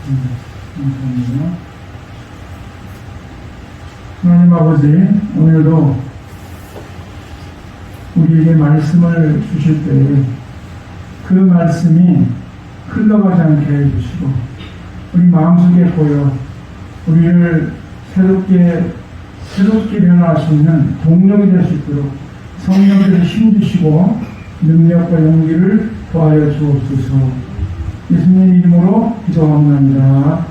감사합니다. 하나님 아버지, 오늘도 우리에게 말씀을 주실 때에 그 말씀이 흘러가지 않게 해주시고 우리 마음속에 보여 우리를 새롭게 변화할 수 있는 동력이 될 수 있도록 성령께서 힘주시고 능력과 용기를 더하여 주옵소서. 예수님 이름으로 기도합니다.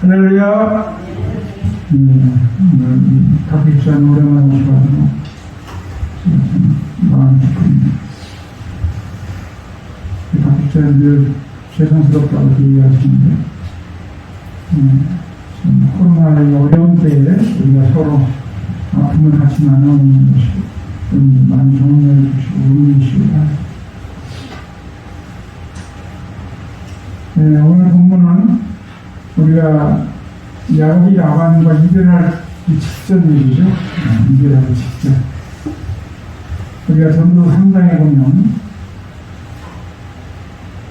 할렐루야. 다비전 오랜만에 오셔가지고 마음이 기쁩니다. 다비전 늘 죄송스럽다고 얘기하시는데 코로나의 어려운 때에 우리가 서로 아픔을 같이 나누는 것이 많이 격려해 주시고 응원해 주시고 네, 오늘 본문은 우리가 야곱이 라반과 이별하기 직전 얘기죠. 이별하기 직전. 우리가 전도 3장에 보면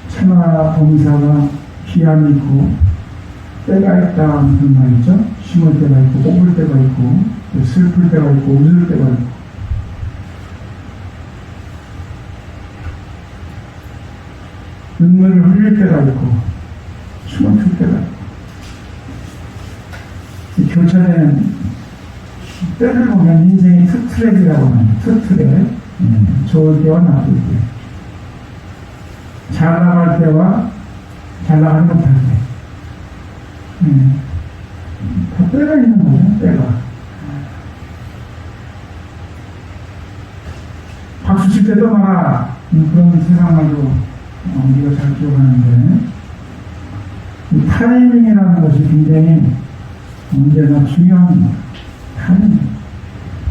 천하 범사가 기한이 있고 때가 있다 무슨 말이죠. 심을 때가 있고 뽑을 때가 있고 슬플 때가 있고 웃을 때가 있고 눈물을 흘릴 때가 있고 춤을 출 때가 있고 이 교차되는 때를 보면 인생이 트트랙이라고 합니다. 트트랙. 좋을 때와 나쁠 때. 잘 나갈 때와 잘 나가지 못할 때. 다 때가 있는 거예요. 때가. 박수 칠 때도 마라. 그런 세상말로 우리가 잘 기억하는데 이 타이밍이라는 것이 굉장히 언제나 중요합니다. 타이밍.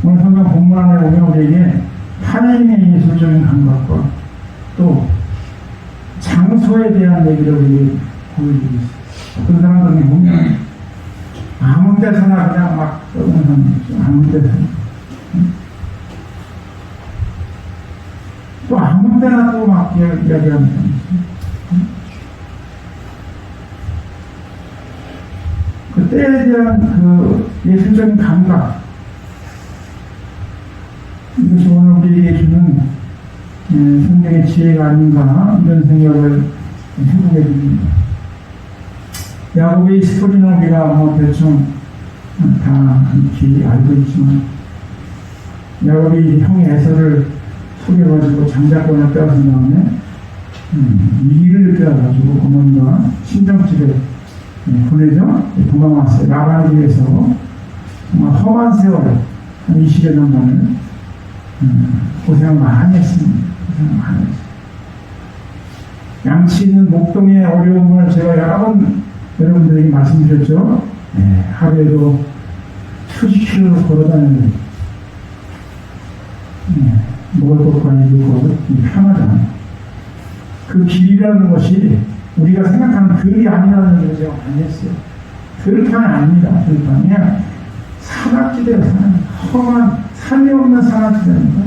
오늘 성경 본문 안에 보면 우리에게 타이밍의 예술적인 감각과 또 장소에 대한 얘기를 우리에게 보여주고 있어요. 어떤 사람들이 보면 아무 데서나 그냥 막 떠드는 사람이죠. 아무 데서나. 또 아무 데나 또 막 이야기하는 사람이죠. 그 때에 대한 그 예술적인 감각, 이것이 오늘 우리에게 주는 성경의 지혜가 아닌가 이런 생각을 해보게 됩니다. 야곱의 스토리는 우리가 뭐 대충 다 익히 알고 있지만 야곱이 형 에서를 속여가지고 장자권을 빼앗은 다음에 위기를 느껴가지고 어머니가 친정집에 보내죠. 도망왔어요. 라반 집에서 정말 험한 세월 한 20여 년간을 고생을 많이 했습니다. 고생을 많이 했어요. 양치 있는 목동의 어려움을 제가 여러 번 여러분들에게 말씀드렸죠. 하루에도 수십 킬로를 걸어다니는 먹을 것과 입을 것 편하잖아요. 그 길이라는 것이 우리가 생각하는 길이 아니라는 얘기를 제가 많이 했어요. 들판이 아닙니다. 들판이 그냥 산악지대로 사는 험한 산이 없는 산악지대입니다.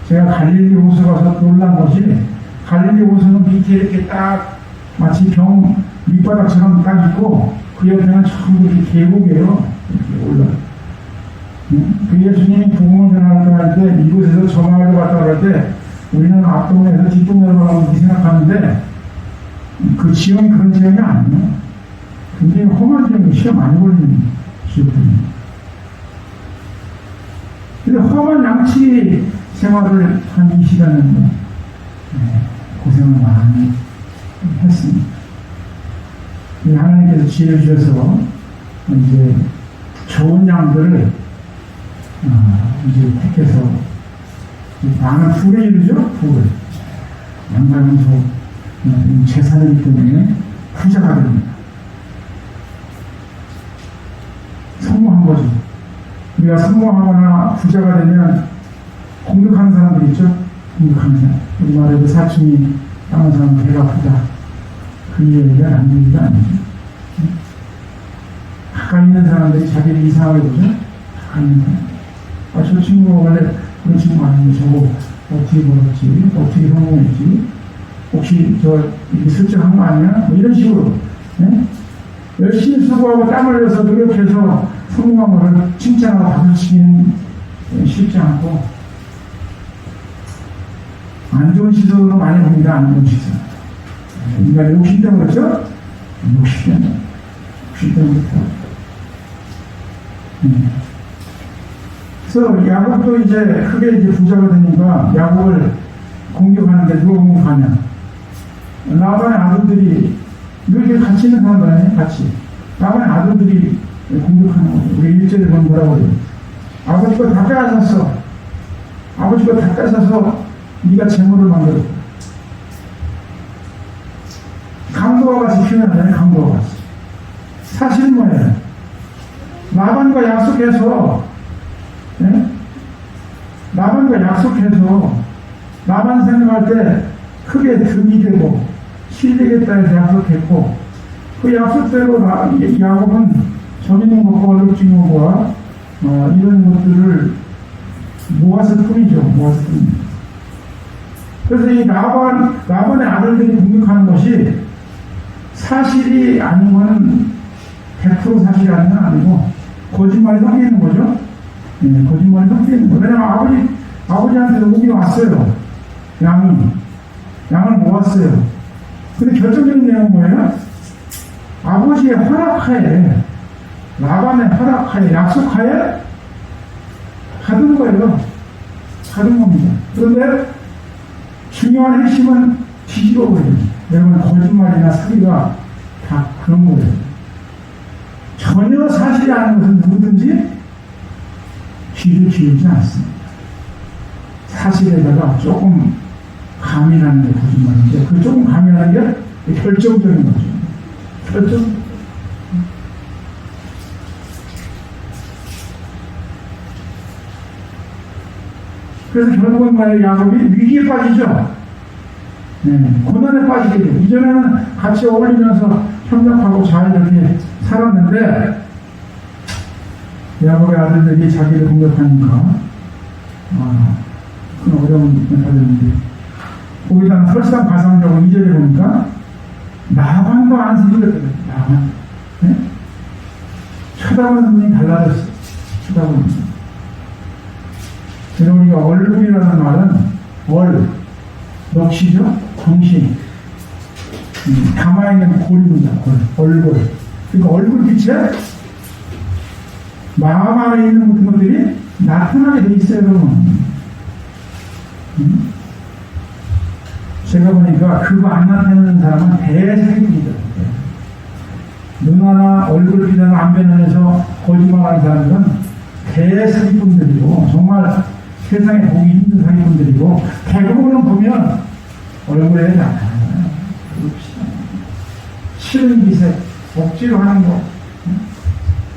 제가 갈릴리 호수 가서 놀란 것이 갈릴리 호수는 밑에 이렇게 딱 마치 병 밑바닥처럼 딱 있고 그 옆에는 전부 이렇게 계곡이에요. 이렇게 올라요. 그 예수님이 복음을 전할 때 이곳에서 저 마을로 갔다 갈 때 우리는 앞동네에서 뒷동네로 가라고 이렇게 생각하는데 그 지형이 그런 지형이 아니에요. 굉장히 험한 지형이 시험 많이 걸리는 지역들입니다. 근데 험한 양치 생활을 한 20여년 고생을 많이 했습니다. 하나님께서 지혜 주셔서 이제 좋은 양들을 이제 택해서 많은 풀에 이르죠. 풀. 양가면서 재산이기 때문에 부자가 됩니다. 성공한 거죠. 우리가 성공하거나 부자가 되면 공격하는 사람들 있죠. 공격하는 사람. 우리말에도 사춘이 다른 사람 배가 아프다. 그 얘기가 안 되기가 아니죠. 가까이 있는 사람들이 자기를 이상하게 보죠. 가까이 있는 사람. 저 친구가 원래 그런 친구 아닌데 저거 어떻게 벌었지? 어떻게 성공했지? 혹시 이렇게 설정한 거 아니야? 뭐 이런 식으로. 예? 열심히 수고하고 땀 흘려서 노력해서 성공한 거를 칭찬하고 박수치기는 쉽지 않고, 안 좋은 시선으로 많이 봅니다. 안 좋은 시선. 인간이 욕심 때문에 그렇죠? 욕심 때문에. 욕심 때문에 그렇죠. 그래서 야곱도 이제 크게 이제 부자가 되니까 야곱을 공격하는데 누가 공격하냐? 라반의 아들들이 이렇게 같이 있는 사람들 아니에요? 같이. 라반의 아들들이 공격하는 거죠. 우리 일절에 보면 뭐라고 그래요? 아버지가 다 빼앗았어. 아버지가 다 뺏어서 네가 재물을 만들었다. 강도와 같이 표현하잖아요. 강도와 같이. 사실은 뭐예요? 라반과 약속해서, 예? 라반과 약속해서 라반 생각할 때 크게 득이 되고 실리겠다 해서 약속했고, 그 약속대로 야곱은 저기는 것과 얼룩진 것과 이런 것들을 모아서 뿐이죠. 모아서 뿐이죠. 그래서 이 라반의 아들들이 공격하는 것이 사실이 아닌 거는 100% 사실이 아닌 건 아니고 거짓말이 섞여 있는 거죠. 네, 거짓말이 섞여 있는 거예요. 왜냐면 아버지한테 오기 왔어요. 양을 모았어요. 근데 결정적인 내용은 뭐예요? 아버지의 허락하에, 라반의 허락하에, 약속하에 받은 거예요. 받은 겁니다. 그런데 중요한 핵심은 뒤집어 버려요. 여러분, 거짓말이나 사기가 다 그런 거예요. 전혀 사실이 아닌 것은 누구든지 귀를 기울이지 않습니다. 사실에다가 조금 가미라는 게 거짓말인데, 그 조금 가미라는 게 결정적인 거죠. 결정. 그래서 결국은 말해 야곱이 위기에 빠지죠. 고난에 빠지게 돼요. 이전에는 같이 어울리면서 협력하고 잘 이렇게 살았는데, 야곱의 아들들이 자기를 공격하니까 큰 어려움을 받았는데, 거기다가 설상가상적으로 2절에 보니까 라반도 안색이 됐거든요. 라반. 네? 쳐다보는 눈이 달라졌어요. 쳐다보는 눈. 그래서 우리가 얼굴이라는 말은 넋이죠? 정신. 담아있는 골입니다. 얼굴. 그러니까 얼굴빛에 마음 안에 있는 모든 것들이 나타나게 돼 있어요, 여러분. 제가 보니까 그거 안 나타내는 사람은 대사기꾼이다. 눈 하나, 얼굴빛 하나 안 변해서 거짓말하는 사람들은 대사기꾼들이고, 정말 세상에 보기 힘든 사기꾼들이고, 대부분은 보면 얼굴에 나타나요. 싫은 기색, 억지로 하는 거,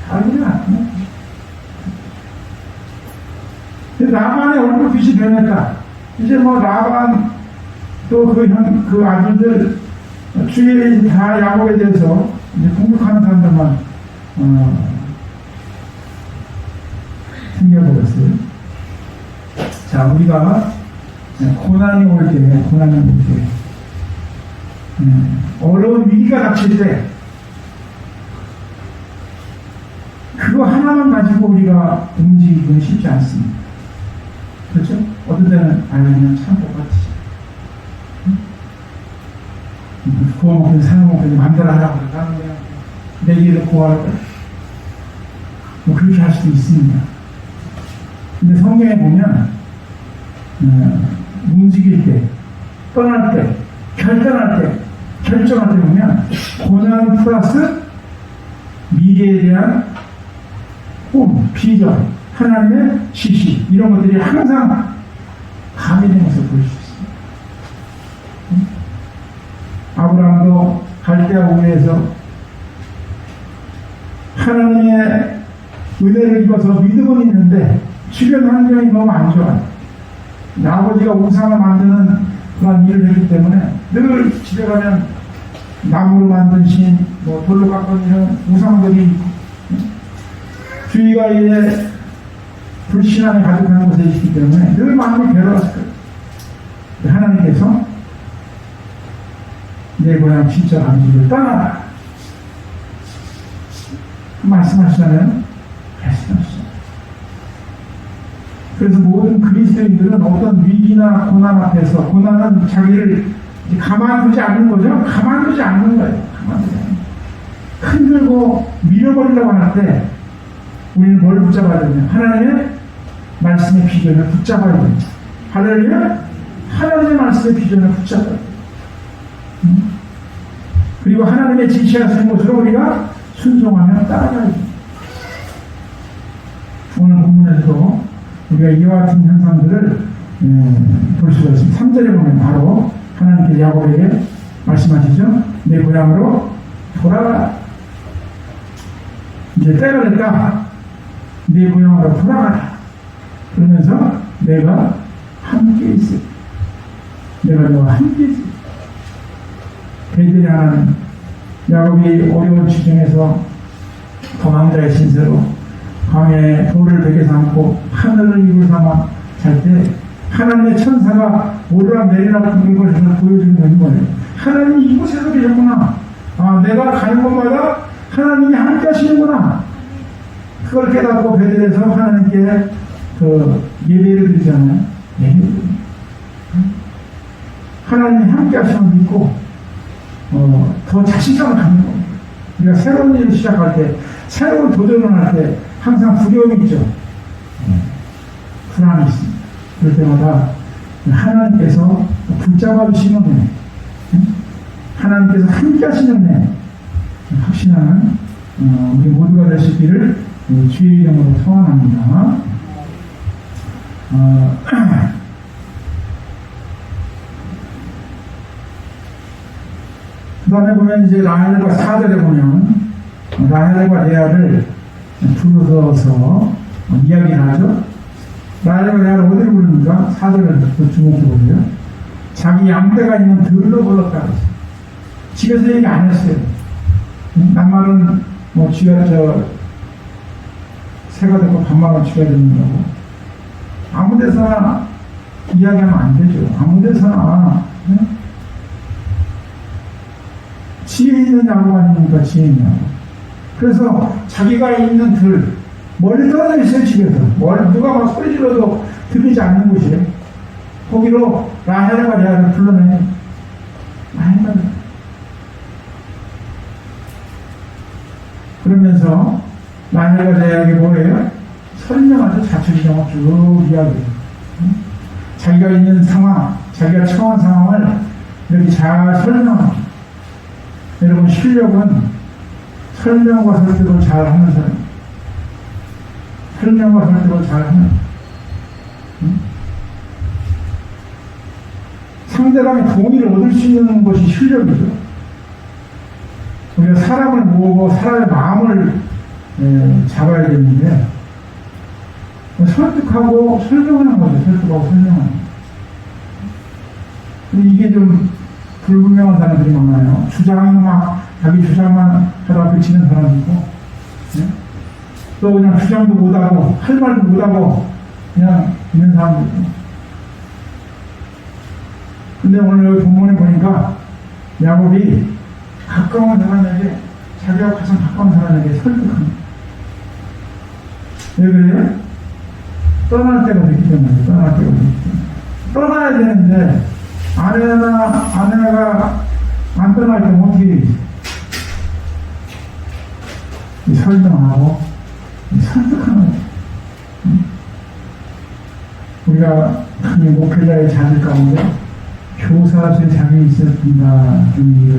다르지 않아요. 라반의 얼굴빛이 변했다. 이제 뭐 라반 또 그 아들들 주위에 다 야곱에 대해서 이제 공격하는 사람들만 생겨버렸어요. 자, 우리가 고난이 올 때, 어려운 위기가 닥칠 때, 그거 하나만 가지고 우리가 움직이기는 쉽지 않습니다. 그렇죠? 어떤 때는 그냥 참 똑같지. 구워 먹든 사 먹든 마음대로 하라고 그러니까 내 길을 구할 거야. 뭐 그렇게 할 수도 있습니다. 근데 성경에 보면 움직일 때, 떠날 때, 결단할 때, 결정할 때 보면 고난 플러스 미래에 대한 꿈, 비전, 하나님의 지시 이런 것들이 항상 가미된 것을 볼 수 있습니다. 아브라함도 갈대아 우에서 하나님의 은혜를 입어서 믿음은 있는데 주변 환경이 너무 안 좋아요. 아버지가 우상을 만드는 그런 일을 했기 때문에 늘 집에 가면 나무로 만든 신, 뭐 돌로 깎은 이런 우상들이 있고, 주위가 이제 불신앙이 가득한 곳에 있기 때문에 늘 마음이 괴로웠을 거예요. 하나님께서 내 고향 친척 아버지를 떠나라. 말씀하시잖아요. 말씀하시죠. 그래서 모든 그리스도인들은 어떤 위기나 고난 앞에서, 고난은 자기를 가만두지 않는 거죠. 가만두지 않는 거예요. 가만두지 않는 거예요. 흔들고 밀어버리려고 할 때 우리는 뭘 붙잡아야 되냐? 하나님의 말씀의 비전을 붙잡아야 됩니다. 할렐루야? 하나님의 말씀의 비전을 붙잡아야 됩니다. 그리고 하나님의 지시하신 것으로 우리가 순종하며 따라가야 됩니다. 오늘 본문에서도 우리가 이와 같은 현상들을 볼 수가 있습니다. 3절에 보면 바로 하나님께서 야곱에게 말씀하시죠. 내 고향으로 돌아가라. 이제 때가 됐다. 내 고향으로 돌아가라. 그러면서 내가 함께 있어. 내가 너와 함께 있어. 베들레 하나님, 야곱이 어려운 지경에서 도망자의 신세로 광야에 돌을 베개 삼고 하늘을 이불 삼아 잘 때 하나님의 천사가 오르락 내리락 하는 것을 보여주는 거예요. 하나님이 이곳에서 계셨구나. 아, 내가 가는 곳마다 하나님이 함께 하시는구나. 그걸 깨닫고 베들레에서 하나님께 예배를 드리잖아요. 예배를 드립니다. 하나님이 함께 하시면 믿고 더 자신감을 갖는 겁니다. 우리가 새로운 일을 시작할 때, 새로운 도전을 할 때 항상 두려움이 있죠. 불안이 있습니다. 그럴 때마다 하나님께서 붙잡아 주시는 분, 하나님께서 함께 하시는 분, 확신하는 우리 모두가 될 수 있기를 주의 이름으로 소원합니다. 그 다음에 보면 이제 라헬과 4절에 보면 라헬과 레아를 불러서 이야기를 하죠. 라헬과 레아를 어디로 부르는가? 4절을 주목해 보세요. 자기 양떼가 있는 들로 불렀다. 집에서 얘기 안 했어요. 낱말은 쥐가 새가 되고 반말은 쥐가 된다고. 아무 데서나 이야기하면 안 되죠. 아무 데서나. 지혜 있는 야곱 아닙니까? 지혜 있는 야곱. 그래서 자기가 있는 들, 멀리 떨어져 있어요, 집에서. 누가 막 소리 질러도 들리지 않는 곳이에요. 거기로 라헬과 레아를 불러내요. 라헬과 레아. 그러면서 라헬과 레아에게 뭐예요? 설명하죠. 자초지종을 쭉 이야기해요. 자기가 있는 상황, 자기가 처한 상황을 이렇게 잘 설명합니다. 여러분, 실력은 설명과 설득을 잘 하는 사람. 설명과 설득을 잘 하는. 상대방의 동의를 얻을 수 있는 것이 실력이죠. 우리가 사람을 모으고 사람의 마음을 잡아야 되는데, 설득하고 설명하는 거죠. 설득하고 설명하는 거. 근데 이게 좀 불분명한 사람들이 많아요. 주장은 막 자기 주장만 하다 그치는 사람이 있고, 또 그냥 주장도 못하고 할 말도 못하고 그냥 있는 사람도 있고. 근데 오늘 여기 본문에 보니까 야곱이 가까운 사람에게, 자기가 가장 가까운 사람에게 설득합니다. 왜 그래요? 떠날 때가 됐기 때문에. 떠날 때가 됐기 때문에. 떠나야 되는데 아내가 안 떠날 때는 어떻게 설명하고 설득하는 거예요. 우리가 큰 목회자의 자질 가운데 교사의 자격이 있어야 된다 그런 얘기를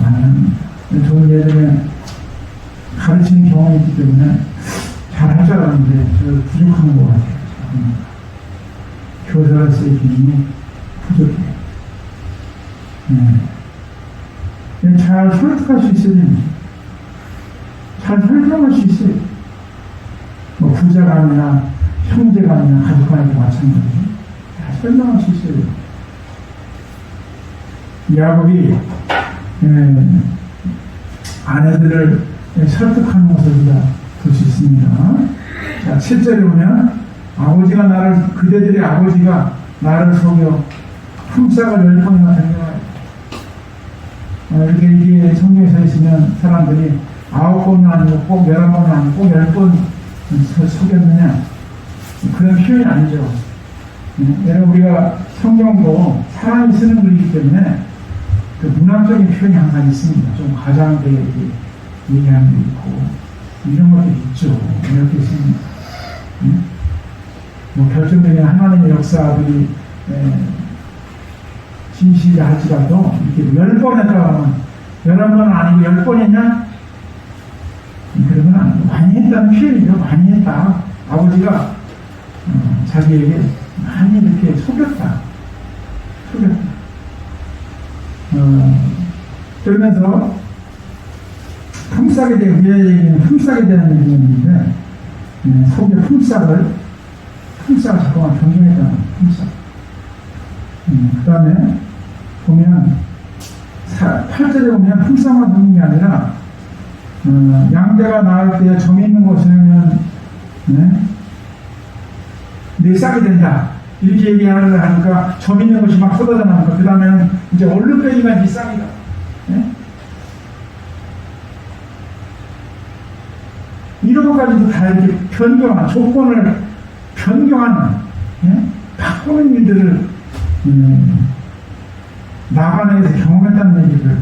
많이 합니다. 저는 예전에 가르치는 경험이 있기 때문에 잘 할 줄 알았는데 저 부족한 것 같아요. 교사로서의 기능이 부족해요. 잘 설득할 수 있어야 됩니다. 잘 설명할 수 있어요. 부자간이나 형제간이나 가족간에도 마찬가지죠. 잘 설명할 수 있어요. 야곱이 아내들을 설득하는 것을 우리가 볼 수 있습니다. 자, 7절에 보면 그대들의 아버지가 나를 속여 품삯을 10번이나 댕겨와요. 이게 성경에 서 있으면 사람들이 9번은 아니고 꼭 11번은 아니고 꼭 10번 속였느냐, 그런 표현이 아니죠. 여러분, 우리가 성경도 사람이 쓰는 글이기 때문에 그 문학적인 표현이 항상 있습니다. 좀 과장되게 얘기하는 게 있고 이런 것도 있죠. 이렇게 있습니다. 뭐 결정적인 하나님의 역사들이 진실이라 할지라도 이렇게 10번 했다고 하면 11번은 아니고 10번이냐? 그런 건 아니고 많이 했다는 표현이죠. 많이 했다. 아버지가 자기에게 많이 이렇게 속였다. 그러면서 품삯에 대해 우리의 얘기는 품삯에 대한 얘기였는데 속의 품삯을 자꾸만 변경했다는 품삯. 그 다음에 보면 8절에 보면 품삯만 듣는 게 아니라 양떼가 나을 때 점 있는 곳에는 내 싹이 된다. 이렇게 얘기하니까 점 있는 것이 막 쏟아져 나오니까 그 다음에는 이제 얼른 빼기만 네 싹이다. 이런 것까지도 다 이렇게 변경한, 조건을 변경하는, 바꾸는 일들을 나반에서 경험했다는 얘기를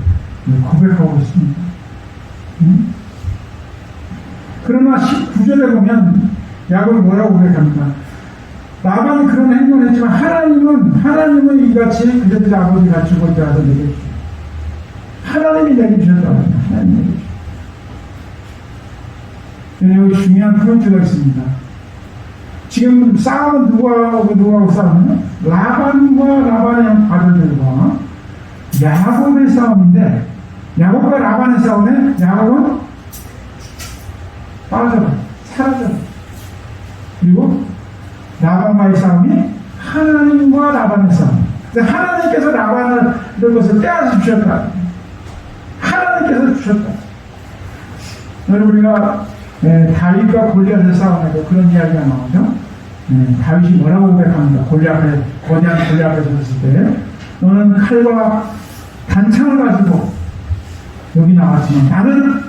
고백하고 있습니다. 그러나 19절에 보면 야곱이 뭐라고 고백합니까? 나반이 그런 행동을 했지만 하나님은 이같이 그들의 아버지가 죽을 때 와서 내게 주셨다. 하나님이 내게 주셨다고 합니다. 하나님이 내게 주셨다. 여기 중요한 포인트가 있습니다. 지금 싸움은 누구하고 싸우느냐? 라반의 아들들과 야곱의 싸움인데, 야곱과 라반의 싸움에 야곱은 사라져요. 그리고 라반과의 싸움이 하나님과 라반의 싸움. 하나님께서 라반을 이런 것을 떼어서 주셨다. 하나님께서 주셨다. 우리가 다윗과 골리앗의 싸움에도 그런 이야기가 나오죠. 다윗이 뭐라고 고백합니까? 거대한 골리앗 앞에 섰을 때 너는 칼과 단창을 가지고 여기 나왔지만 나는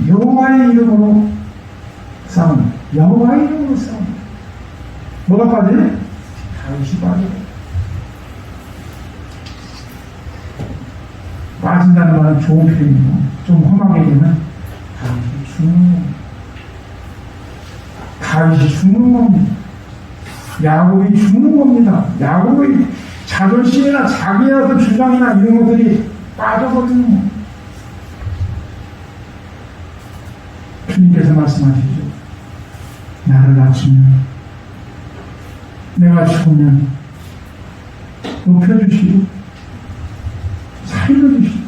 여호와의 이름으로 싸운다. 여호와의 이름으로 싸운다. 뭐가 빠져? 다윗이 빠져. 빠진다는 말은 좋은 표현이고 좀 험하게 되면 다윗이 죽는 겁니다. 다윗이 죽는 겁니다. 야곱이 죽는 겁니다. 야곱의 자존심이나 자기의 어떤 주장이나 이런 것들이 빠져버리는 겁니다. 주님께서 말씀하시죠. 나를 낮추면, 내가 죽으면 높여주시고 살려주시고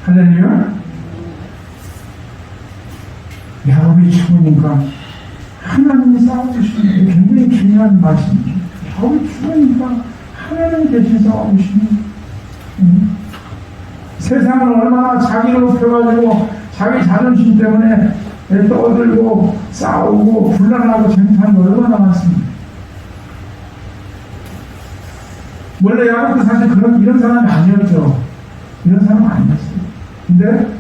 할렐루야. 야곱이 죽으니까 하나님이 싸워주시는 게 굉장히 중요한 말씀이죠. 야곱이 죽으니까 하나님이 대신 싸워주시는 세상은 얼마나 자기를 높여가지고 자기 자존심 때문에 떠들고 싸우고 불안하고 쟁탈하는 거 얼마나 많습니다. 원래 야곱도 사실 이런 사람이 아니었죠. 이런 사람 아니었어요. 근데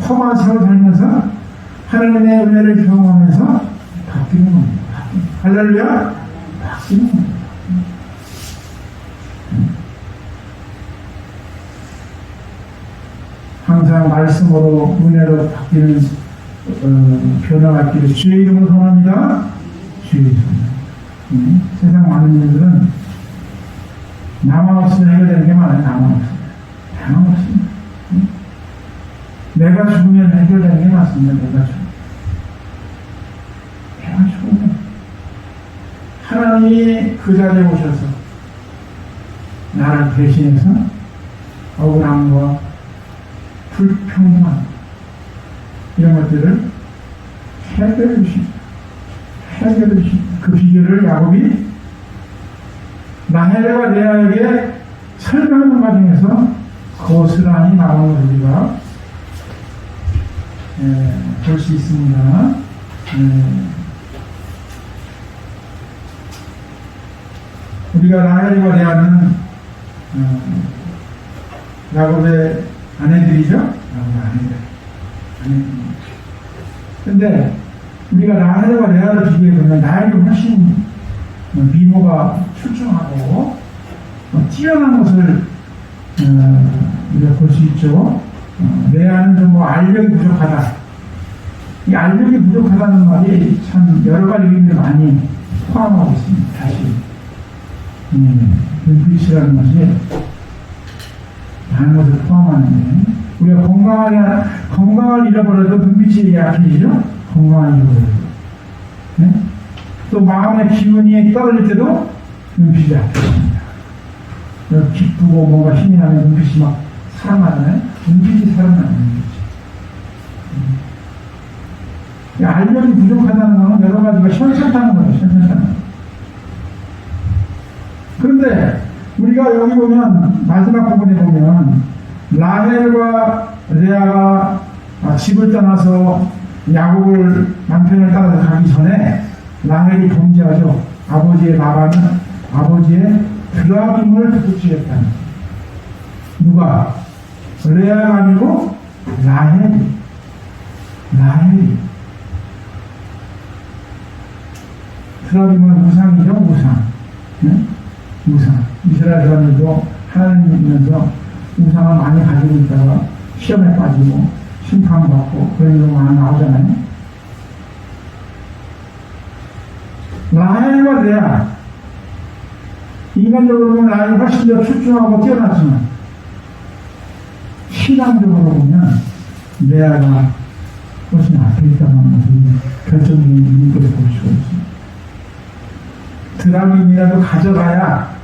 험한 세월 살면서 하나님의 은혜를 경험하면서 바뀌는 겁니다. 할렐루야! 바뀌는 겁니다. 항상 말씀으로 은혜로 바뀌는 변화가 있기를 주의 이름으로 선언합니다. 주의 이름으로. 세상 많은 일들은 나만 없으면 해결되는 게 많아요. 나만 없으면. 내가 죽으면 해결되는 게 맞습니다. 내가 죽으면 하나님이 그 자리에 오셔서 나를 대신해서 억울함과 불평등 이런 것들을 해결해 주십니다. 그 비결을 야곱이 라헬과 레아에게 설명하는 과정에서 고스란히 나오는 우리가 볼 수 있습니다. 우리가 라헬과 레아는 야곱의 아내들이죠? 야곱의 아내들. 근데 우리가 라헬과 레아를 비교해보면 라헬이 훨씬 미모가 출중하고 뛰어난 것을 우리가 볼 수 있죠. 레아는 좀 알력이 부족하다. 이 알력이 부족하다는 말이 참 여러 가지 의미를 많이 포함하고 있습니다. 다시 눈빛이라는 것이 많은 것을 포함하는데 우리가 건강을 잃어버려도 눈빛이 약해지죠. 건강을 잃어버려도. 네? 또 마음의 기운이 떨어질 때도 눈빛이 약해집니다. 기쁘고 뭔가 힘이 나면 눈빛이 막 살아나잖아요. 눈빛이 살아나는 눈빛이. 알력이 부족하다는 것은 여러 가지가 현실하는 거예요. 현실하는 거. 그런데 우리가 여기 보면 마지막 부분에 보면 라헬과 레아가 집을 떠나서 야곱을 남편을 따라서 가기 전에 라헬이 범죄하죠. 아버지의 라반은 아버지의 드라빔을 도둑질했다는. 누가? 레아가 아니고 라헬이. 드라빔은 우상이죠. 우상. 네? 우상. 이스라엘 사람들도 하나님이면서 우상을 많이 가지고 있다가 시험에 빠지고 심판받고 그런 경우가 많이 나오잖아요. 라헬과 레아. 인간적으로 보면 라헬이 훨씬 더 출중하고 뛰어났지만 신앙적으로 보면 레아가 훨씬 앞에 있다는 것을 결정적인 의미로 볼 수가 있습니다. 드라빔이라도 가져가야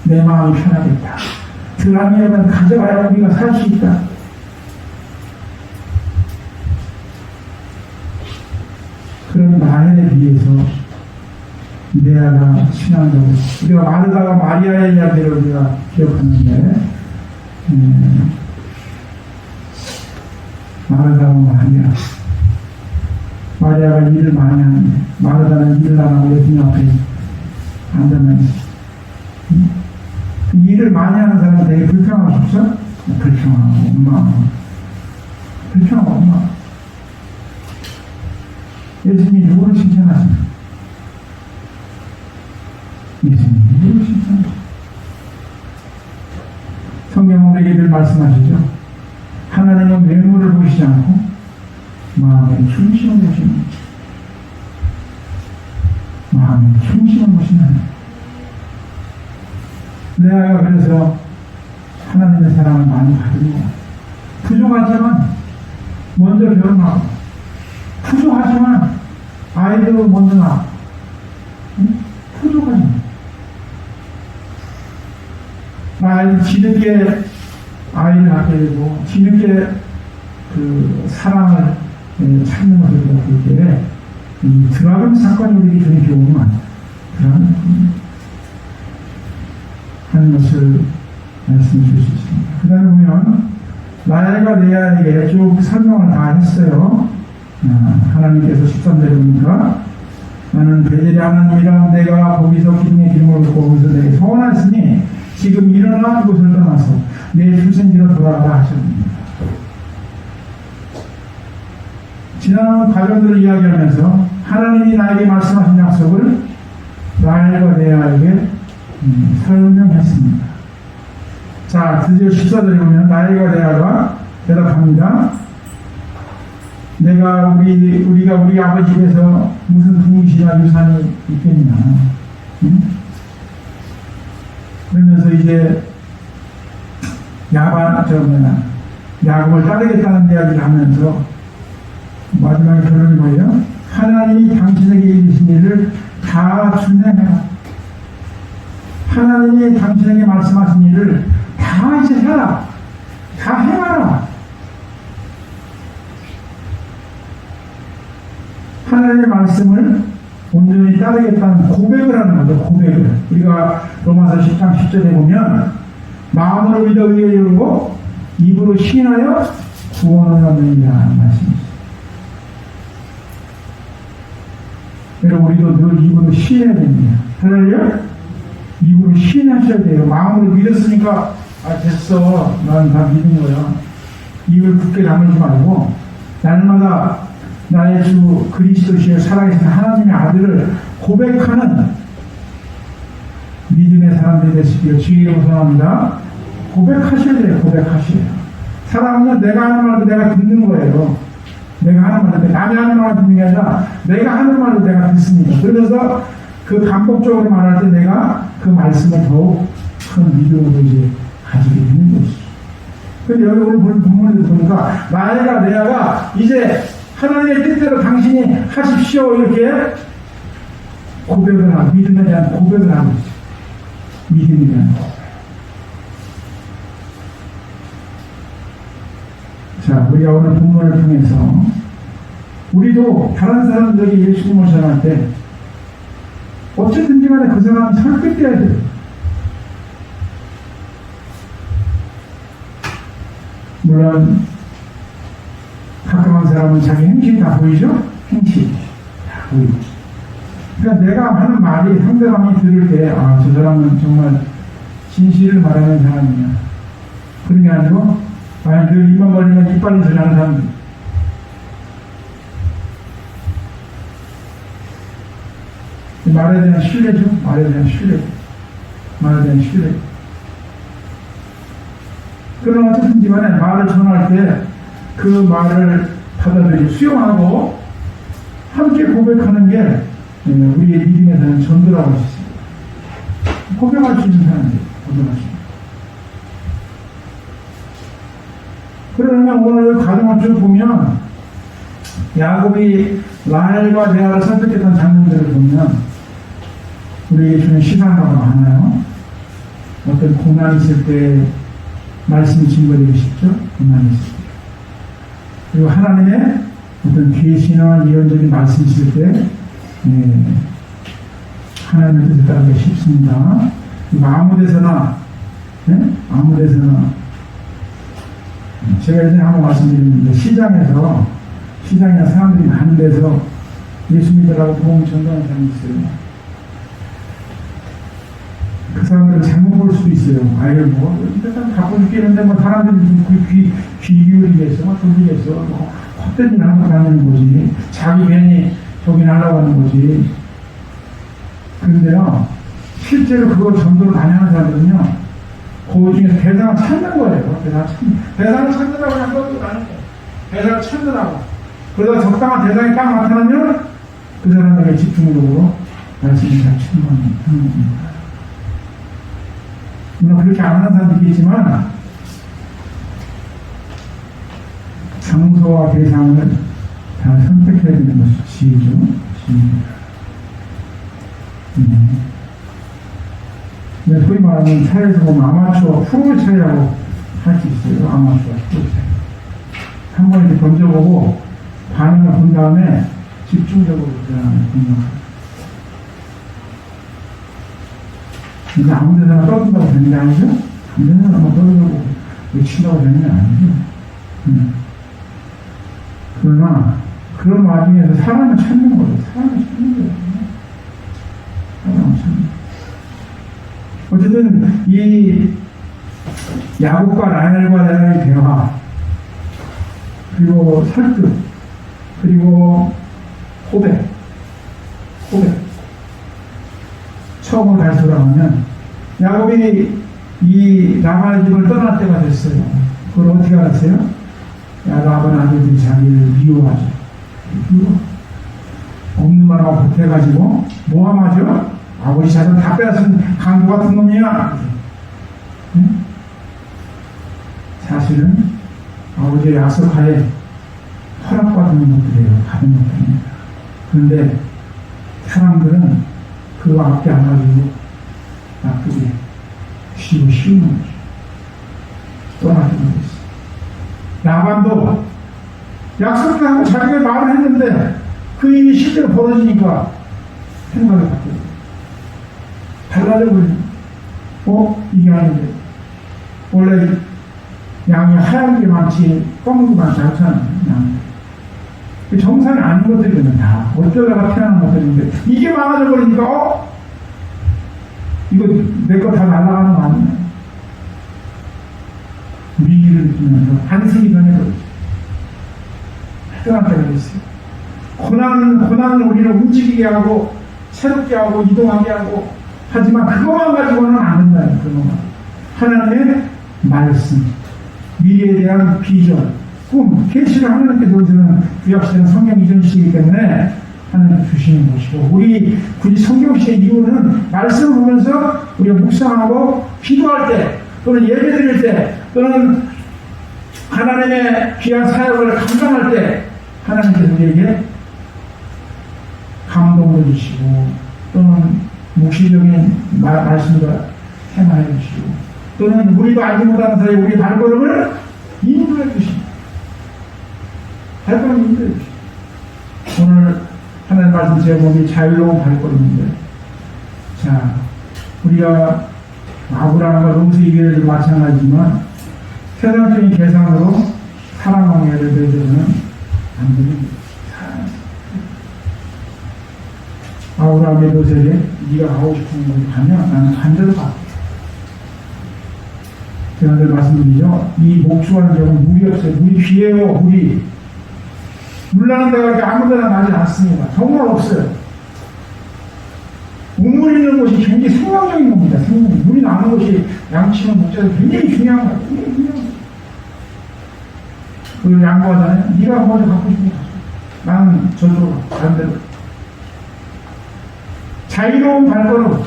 내 마음이 편하겠다. 드라빔이라도 가져가야 우리가 살 수 있다. 그런 라헬에 비해서 레아가 신앙적으로 우리가 마르다가 마리아의 이야기를 우리가 기억하는데 마르다가 마리아가 일을 많이 하는데 마르다는 일을 안 하고 예수님 앞에 앉아만 있어. 일을 많이 하는 사람은 되게 불평하고 싶죠? 불평하고 엄마. 예수님이 누구를 칭찬하십니까? 예수님이 누구를 칭찬하십니까? 성경은 우리에게 늘 말씀하시죠. 하나님은 외모를 보시지 않고 마음의 중심을 보십니다. 마음의 중심을 보시는 레아가 그래서 하나님의 사랑을 많이 받으고 부족하지만 먼저 결혼하고 부족하지만 아이도 먼저 낳고 부족하지만 아이를 뒤늦게 아이를 낳게 되고 뒤늦게 그 사랑을 찾는 것을 볼 때 이 드라곤 사건이 우리에게 주는 교훈은 드라곤 하는 것을 말씀해 줄 수 있습니다. 그 다음에 보면 라헬과 레아에게 쭉 설명을 다 했어요. 하나님께서 13절에 보니까 나는 베델의 하나님이라 내가 거기서 기둥의 기름을 붓고 거기서 내게 서원하였으니 지금 일어나 그곳을 떠나서 내 출생지로 돌아가라 하셨습니다. 지난 과정들을 이야기하면서 하나님이 나에게 말씀하신 약속을 라헬과 레아에게 설명했습니다. 자, 드디어 14절에 보면 라헬과 레아가 대답합니다. 내가 우리가 우리 아버지 집에서 무슨 둥이시나 유산이 있겠냐. 그러면서 이제 야곱을 따르겠다는 이야기를 하면서 마지막에 결론이 뭐예요? 하나님이 당신에게 이르신 일을 다 준행해라. 하나님이 당신에게 말씀하신 일을 다 이제 해라. 다 행하라. 하나님의 말씀을 온전히 따르겠다는 고백을 하는 거죠. 고백을. 우리가 로마서 10장 10절에 보면 마음으로 믿어 의에 이르고 입으로 시인하여 구원을 얻느니라 하는 말씀이죠. 여러분 우리도 늘 입으로 시인해야 됩니다. 할렐루야. 입으로 시인하셔야 돼요. 마음으로 믿었으니까 아 됐어. 난 다 믿은 거야. 입을 굳게 다물지 말고 날마다 나의 주 그리스도시여 살아계신 하나님의 아들을 고백하는 믿음의 사람들이 되시기를 주의 이름으로 소원합니다. 고백하셔야 돼요. 고백하셔야 돼요. 사람은 내가 하는 말도 내가 듣는 거예요. 내가 하는 말도 남이 하는 말을 듣는 게 아니라 내가 하는 말도 내가 듣습니다. 그러면서 그 반복적으로 말할 때 내가 그 말씀을 더욱 큰 믿음으로 이제 가지게 되는 것이죠. 근데 여기 오늘 본 본문을 보니까 나애가 레아가 이제 하나님의 뜻대로 당신이 하십시오 이렇게 고백을 하고 믿음에 대한 고백을 하고 있어요. 믿음에 대한 고백. 자, 우리가 오늘 본문을 통해서 우리도 다른 사람들이 예수님을 전할 때 어쨌든지 간에 그 사람이 설득돼야 돼요. 물론 가끔한 사람은 자기 행실이 다 보이죠? 행실이 다 보이죠. 그러니까 내가 하는 말이 상대방이 들을 때 아, 저 사람은 정말 진실을 말하는 사람이야. 그런 게 아니고 아니 늘 입만 벌리면 이빨이 드러나는 사람들. 말에 대한 신뢰죠. 말에 대한 신뢰. 말에 대한 신뢰. 그러나 어쨌든지 간에 말을 전할 때 그 말을 받아들이고 수용하고 함께 고백하는 게 우리의 믿음에 대한 전도라고 할 수 있습니다. 고백할 수 있는 사람들, 고백할 수 있는. 그러면 오늘 가정을 쭉 보면 야곱이 라헬과 레아를 선택했던 장면들을 보면 우리에게 주는 시사가 많아요. 어떤 고난이 있을 때 말씀이 증거되기 쉽죠? 고난이 있을 때. 그리고 하나님의 어떤 계시나 예언적인 말씀이 있을 때 하나님의 뜻을 따르기 쉽습니다. 그리고 아무 데서나 아무 데서나 제가 예전에 한번 말씀드렸는데 시장이나 사람들이 많은 데서 예수 믿으라고 복음 전도하는 사람이 있어요. 그 사람들은 잘못 볼 수도 있어요. 아유, 일단 갖고 죽겠는데, 사람들이 귀 기울이겠어, 돌리겠어, 헛된 일 하고 다니는 거지. 자기 괜히 저기 하려고 하는 거지. 그런데요, 실제로 그걸 전도를 많이 하는 사람들은요, 그 중에 대상을 찾는 거예요. 대상을 찾느라고 그냥 떠들고 다니는 거예요. 대상을 찾느라고. 그러다 적당한 대상이 딱 나타나면 그 사람에게 집중적으로 말씀을 잘 충분히 하는 겁니다. 물론 그렇게 안 하는 사람도 있겠지만 장소와 대상을 다 선택해야 되는 것이 지혜죠. 지혜입니다. 소위 말하면 사회에서 보면 아마추어 프로의 차이라고 할 수 있어요. 아마추어 프로의 차이. 한 번 이렇게 던져보고 반응을 본 다음에 집중적으로 그 사람을 공략합니다. 근데 아무 데서나 떠든다고 되는 게 아니죠? 아무 데서나 떠들고 외친다고 되는 게 아니죠. 그러나 그런 와중에서 사람을 찾는 거예요. 사람을 찾는 거예요. 사람을 찾는 거예요. 어쨌든 이 야곱과 라헬과 레아의 대화 그리고 설득 그리고 고백 처음으로 다시 돌아가면 야곱이 이 라반의 집을 떠날 때가 됐어요. 그걸 어떻게 알았어요? 라반 아들들이 자기를 미워하죠. 없는 말하고 보태가지고 모함하죠. 아버지 자손 다 빼앗은 강도 같은 놈이야. 응? 사실은 아버지의 약속하에 허락받은 것들이에요. 받은 것들입니다. 그런데 사람들은 그 앞에 안 가지고 나쁘게 쉬운 거죠. 떠나게 되고 있어요. 라반도 약속하고 자기가 말을 했는데 그 일이 실제로 벌어지니까 생각이 바뀌어요. 달라져 버리죠. 이게 아닌데. 원래 양이 하얀 게 많지 검은 게 많지 않잖아요. 정상이 아닌 것들이면 다 어쩌다가 태어난 것들인데 이게 많아져 버리니까 이거 내 거 다 날아가는 거 아니야? 위기를 느끼면서 반성이 변해버렸어. 해당할 때가 있어요. 고난은 우리를 움직이게 하고 새롭게 하고 이동하게 하고 하지만 그것만 가지고는 안 된다는 그것만. 하나님의 말씀, 미래에 대한 비전, 꿈, 계시를 하나님께서 주는 구약시대는 성경 이전 시이기 때문에 하나님 주시는 것이고 우리 굳이 성경시의 이유는 말씀을 보면서 우리가 묵상하고 기도할 때 또는 예배 드릴 때 또는 하나님의 귀한 사역을 감당할 때 하나님께서 우리에게 감동을 주시고 또는 묵시적인 말씀과 행하여 주시고 또는 우리도 알지 못하는 사이에 우리 발걸음을 인도해 주십니다. 발걸음 인도해 주십니다. 오늘 하나님 말씀 제목이 자유로운 발걸음인데 자 우리가 아브라함과 롯의 이야기도 마찬가지지만 세상적인 계산으로 사랑 관계를 맺으면 안 됩니다. 아브라함의 롯에게 네가 가고 싶은 곳에 가면 나는 반대로 갈게. 제가 늘 말씀드리죠. 이 목수하는 경우는 물이 없어요. 물이 귀해요. 물이 물 나는 데가 이렇게 아무 데나 나지 않습니다. 정말 없어요. 우물 있는 곳이 굉장히 생명적인 겁니다. 물이 나는 곳이 양치는 목자도 굉장히 중요한 거예요. 굉장히 중요한 거예요. 그리고 양보하잖아요. 네가 먼저 갖고 싶은 거 가져. 나는 저쪽으로 반대로. 자유로운 발걸음.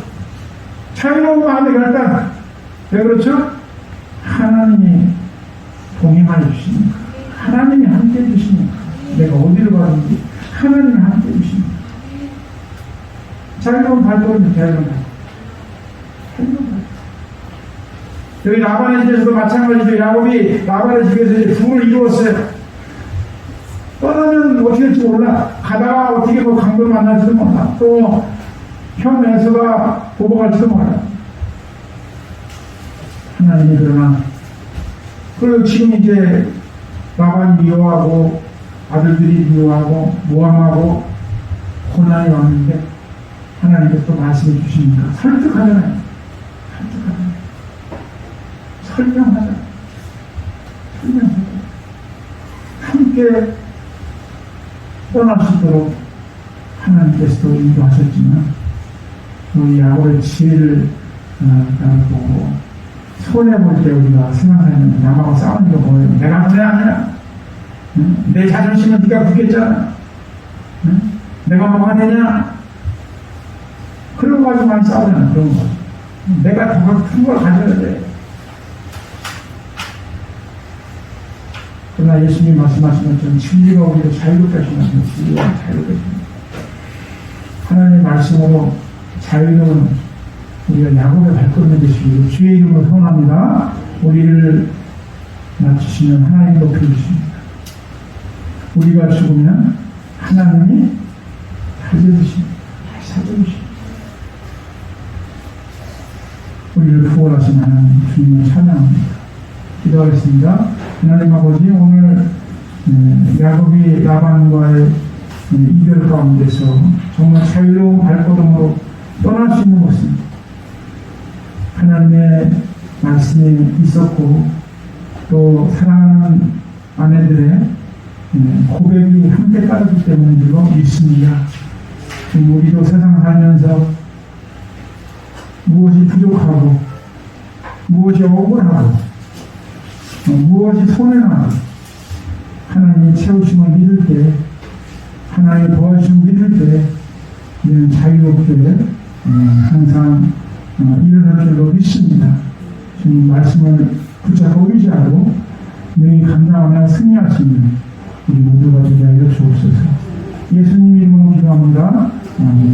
자유로운 마음의 결단. 왜 그렇죠? 하나님이 동행하여 주시니까. 하나님이 함께 해주시니까. 내가 어디를 가든지 하나님이 함께 해주시니까. 자유로운 발걸음이 자유로운 발걸음. 여기 라반의 집에서도 마찬가지죠. 야곱이 라반의 집에서 이제 부를 이루었어요. 떠나면 어떻게 될지 몰라. 가다가 어떻게 뭐 강도를 만날지도 몰라. 또 형 에서가 보복할지도 몰라. 하나님이 그러나 그리고 지금 이제 라반이 미워하고 아들들이 미워하고 모함하고 고난이 왔는데 하나님께서 또 말씀해 주시니까 설득하잖아요. 설명하자. 함께 떠날 수 있도록 하나님께서도 인도하셨지만 우리 야곱의 지혜를 보고 손해볼 때 우리가 생각하면 남하고 싸우는 거 보여요. 내가 그래 아니야. 내 자존심은 네가 부겠잖아. 내가 뭐가 되냐? 그런 거 가지고 많이 싸우잖아. 그런 거. 내가 더 큰 걸 가져야 돼. 그러나 예수님 말씀하신 것처럼 진리가 우리를 자유롭게 하시는 진리가 자유롭게 하십니다. 하나님의 말씀으로 자유로운 우리가 야곱의 발걸음이 되시기를 주의 이름으로 소원합니다. 우리를 낮추시면 하나님 높여주십니다. 우리가 죽으면 하나님이 살려주십니다. 살려주십니다. 우리를 구원하신 하나님 주님을 찬양합니다. 기도하겠습니다. 하나님 아버지 오늘 야곱이 라반과의 이별 가운데서 정말 자유로운 발걸음으로 떠날 수 있는 것은 하나님의 말씀이 있었고 또 사랑하는 아내들의 고백이 함께 따르기 때문인 줄로 믿습니다. 우리도 세상 살면서 무엇이 부족하고 무엇이 억울하고 무엇이 손해나고 하나님의 채우심을 믿을 때 하나님의 도와주심을 믿을 때 우리는 자유롭게 항상 일어날 줄로 믿습니다. 주님 말씀을 붙잡고 의지하고 능히 감당하며 승리하시는 우리 모두가 되게 하여 주옵소서. 예수님 이름으로 기도합니다.